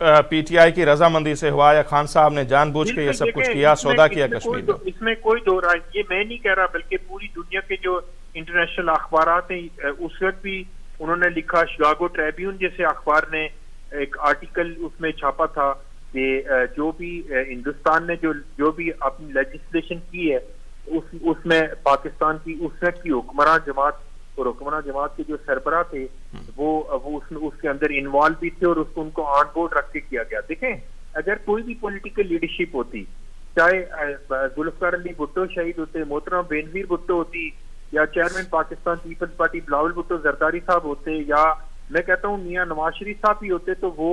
P T I की रजामंदी से हुआ या खान साहब ने जानबूझ के ये सब कुछ किया, सौदा किया कश्मीर का? इसमें कोई दो राय ये मैं नहीं कह रहा, बल्कि पूरी दुनिया के जो इंटरनेशनल अखबारात हैं उस वक्त भी उन्होंने लिखा। शिकागो ट्रिब्यून जैसे अखबार ने एक आर्टिकल उसमें छापा था कि जो भी हिंदुस्तान ने जो भी अपनी लेजिस्लेशन की है उसमें पाकिस्तान की उस वक्त की हुक्मरान जमात और हुक्मरान जमात के जो सरबराह थे वो उसके अंदर इन्वॉल्व भी थे और उसको उनको ऑन बोर्ड रख के किया गया। देखें, अगर कोई भी पॉलिटिकल लीडरशिप होती, चाहे जुल्फकार अली भुट्टो शहीद होते, मोहतरम बेनजीर भुट्टो होती, या चेयरमैन पाकिस्तान पीपल्स पार्टी बिलावल भुट्टो जरदारी साहब होते, या मैं कहता हूँ मियां नवाज शरीफ साहब ही होते, तो वो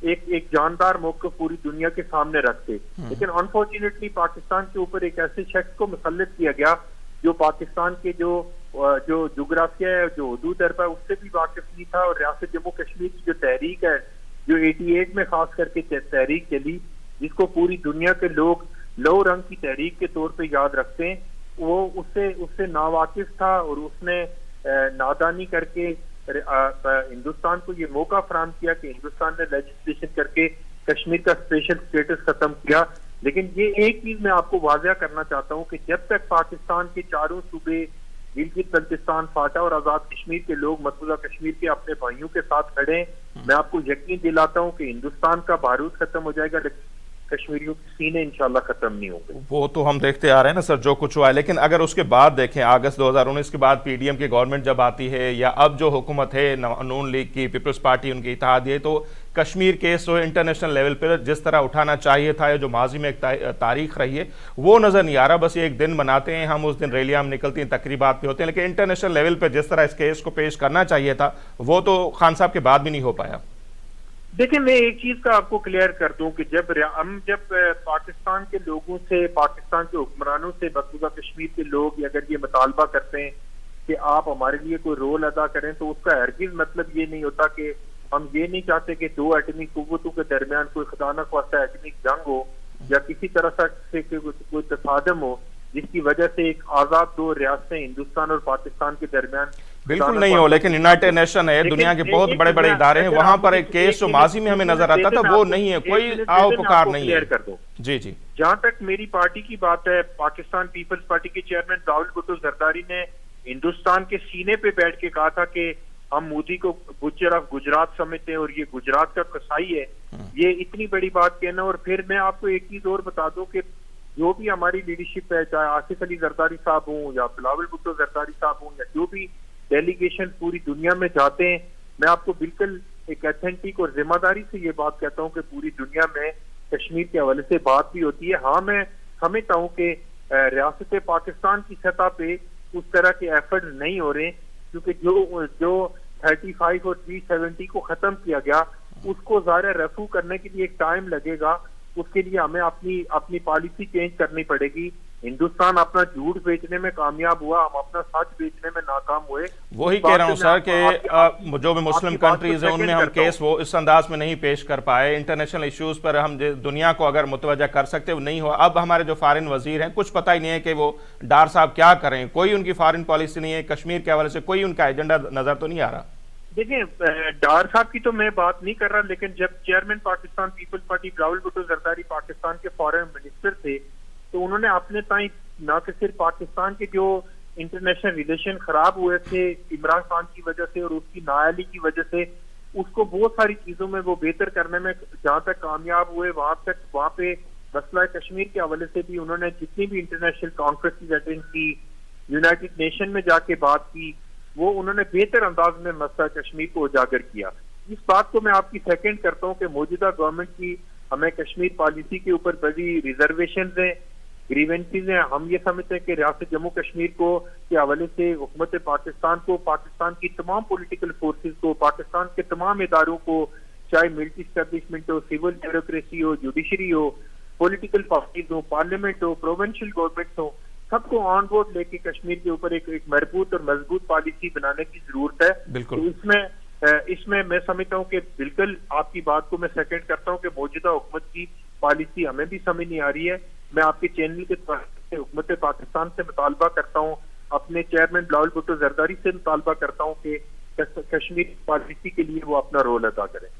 एक जानदार मौक़िफ़ पूरी दुनिया के सामने रखते। लेकिन अनफॉर्चुनेटली पाकिस्तान के ऊपर एक ऐसे शख्स को मुसल्लत किया गया जो पाकिस्तान के जो जोग्राफिया है, जो हदूद है, उससे भी वाकिफ नहीं था। और रियासत जम्मू कश्मीर की जो तहरीक है, जो 88 में खास करके तहरीक चली, जिसको पूरी दुनिया के लोग लौ रंग की तहरीक के तौर पे याद रखते हैं, वो उससे नावाकिफ था और उसने नादानी करके हिंदुस्तान को ये मौका फराहम किया कि हिंदुस्तान ने लेजिस्लेशन करके कश्मीर का स्पेशल स्टेटस खत्म किया। लेकिन ये एक चीज मैं आपको वाज़िया करना चाहता हूँ कि जब तक पाकिस्तान के चारों सूबे गिलगित बल्तिस्तान, फाटा और आजाद कश्मीर के लोग मकबूजा कश्मीर के अपने भाइयों के साथ खड़े हैं, मैं आपको यकीन दिलाता हूँ कि हिंदुस्तान का बारूद खत्म हो जाएगा, लेकिन कश्मीरियों के सीने इंशाल्लाह खत्म नहीं होंगे। वो तो हम देखते आ रहे हैं ना सर, जो कुछ हुआ है। लेकिन अगर उसके बाद देखें, अगस्त 2019 के बाद पीडीएम की गवर्नमेंट जब आती है, या अब जो हुकूमत है नून लीग की, पीपल्स पार्टी उनकी इत्तेहादी है, तो कश्मीर केस जो इंटरनेशनल लेवल पर जिस तरह उठाना चाहिए था, या जो माजी में एक तारीख रही है, वो नजर नहीं आ रहा। बस ये एक दिन बनाते हैं हम, उस दिन रैलियां निकलती हैं, तकरीबात भी होते हैं, लेकिन इंटरनेशनल लेवल पर जिस तरह इस केस को पेश करना चाहिए था, वो तो खान साहब के बाद भी नहीं हो पाया। देखिए, मैं एक चीज का आपको क्लियर कर दूं कि जब पाकिस्तान के लोगों से, पाकिस्तान के हुक्मरानों से मकबूजा कश्मीर के लोग अगर ये मुतालबा करते हैं कि आप हमारे लिए कोई रोल अदा करें, तो उसका हरगिज मतलब ये नहीं होता कि हम ये नहीं चाहते कि दो एटमी कुव्वतों के दरमियान कोई खुदा न ख्वास्ता एटमिक जंग हो या किसी तरह से कोई तसादम हो जिसकी वजह से एक आजाद दो रियासतें हिंदुस्तान और पाकिस्तान के दरमियान बिल्कुल नहीं हो। लेकिन यूनाइटेड नेशन है, दुनिया के बहुत बड़े बड़े इदारे हैं, वहां पर एक केस जो माजी में हमें नजर आता था वो नहीं है, कोई आओ पुकार नहीं है। कर दो जी जी। जहां तक मेरी पार्टी की बात है, पाकिस्तान पीपल्स पार्टी के चेयरमैन बिलावल भुट्टो जरदारी ने हिंदुस्तान के सीने पे बैठ के कहा था कि हम मोदी को बुचर ऑफ गुजरात समझते हैं और ये गुजरात का कसाई है। ये इतनी बड़ी बात कहना। और फिर मैं आपको एक चीज और बता दूं कि जो भी हमारी लीडरशिप है, चाहे आसिफ अली जरदारी साहब हों या बिलावल भुट्टो जरदारी साहब हों, या जो भी डेलीगेशन पूरी दुनिया में जाते हैं, मैं आपको बिल्कुल एक ऑथेंटिक और जिम्मेदारी से ये बात कहता हूँ कि पूरी दुनिया में कश्मीर के हवाले से बात भी होती है। हाँ, मैं समझता हूँ कि रियासत पाकिस्तान की सतह पे उस तरह के एफर्ट नहीं हो रहे, क्योंकि जो 35 और 370 को खत्म किया गया, उसको ज़ाहिर रफू करने के लिए एक टाइम लगेगा। उसके लिए हमें अपनी पॉलिसी चेंज करनी पड़ेगी। हिंदुस्तान अपना झूठ बेचने में कामयाब हुआ, हम अपना सच बेचने में नाकाम हुए। वही कह रहा हूँ सर कि जो भी मुस्लिम कंट्रीज हैं उनमें हम केस वो इस अंदाज में नहीं पेश कर पाए। इंटरनेशनल इश्यूज पर हम दुनिया को अगर मुतवज्जा कर सकते वो नहीं हुआ। अब हमारे जो फॉरेन वजीर हैं, कुछ पता ही नहीं है कि वो डार साहब क्या करें, कोई उनकी फॉरेन पॉलिसी नहीं है, कश्मीर के हवाले से कोई उनका एजेंडा नजर तो नहीं आ रहा। देखिए, डार साहब की तो मैं बात नहीं कर रहा, लेकिन जब चेयरमैन पाकिस्तान पीपल्स पार्टी बिलावल भुट्टो जरदारी पाकिस्तान के फॉरेन मिनिस्टर थे, तो उन्होंने अपने ताई न कि सिर्फ पाकिस्तान के जो इंटरनेशनल रिलेशन खराब हुए थे इमरान खान की वजह से और उसकी नाअहली की वजह से, उसको बहुत सारी चीजों में वो बेहतर करने में जहां तक कामयाब हुए, वहां पे मसला कश्मीर के हवाले से भी उन्होंने जितनी भी इंटरनेशनल कॉन्फ्रेंस अटेंड की, यूनाइटेड नेशन में जाके बात की, वो उन्होंने बेहतर अंदाज में मसला कश्मीर को उजागर किया। इस बात को मैं आपकी सेकंड करता हूँ कि मौजूदा गवर्नमेंट की हमें कश्मीर पॉलिसी के ऊपर बड़ी रिजर्वेशन हैं, ग्रीवेंसेस हैं। हम ये समझते हैं कि रियासत जम्मू कश्मीर को के हवाले से हुकूमत पाकिस्तान को, पाकिस्तान की तमाम पॉलिटिकल फोर्सेस को, पाकिस्तान के तमाम इदारों को, चाहे मिलिट्री एस्टेब्लिशमेंट हो, सिविल ब्यूरोक्रेसी हो, जुडिशरी हो, पॉलिटिकल पार्टीज हो, पार्लियामेंट हो, प्रोविंशियल गवर्नमेंट हो, सबको ऑन बोर्ड लेके कश्मीर के ऊपर एक मजबूत और मजबूत पॉलिसी बनाने की जरूरत है। तो इसमें मैं समझता हूँ कि बिल्कुल आपकी बात को मैं सेकंड करता हूँ कि मौजूदा हुकूमत की पॉलिसी हमें भी समझ नहीं आ रही है। मैं आपके चैनल के हुकूमत पाकिस्तान से मुतालबा करता हूँ, अपने चेयरमैन बिलावल भुट्टो जरदारी से मुतालबा करता हूँ कि कश्मीर पॉलिसी के लिए वो अपना रोल अदा करें।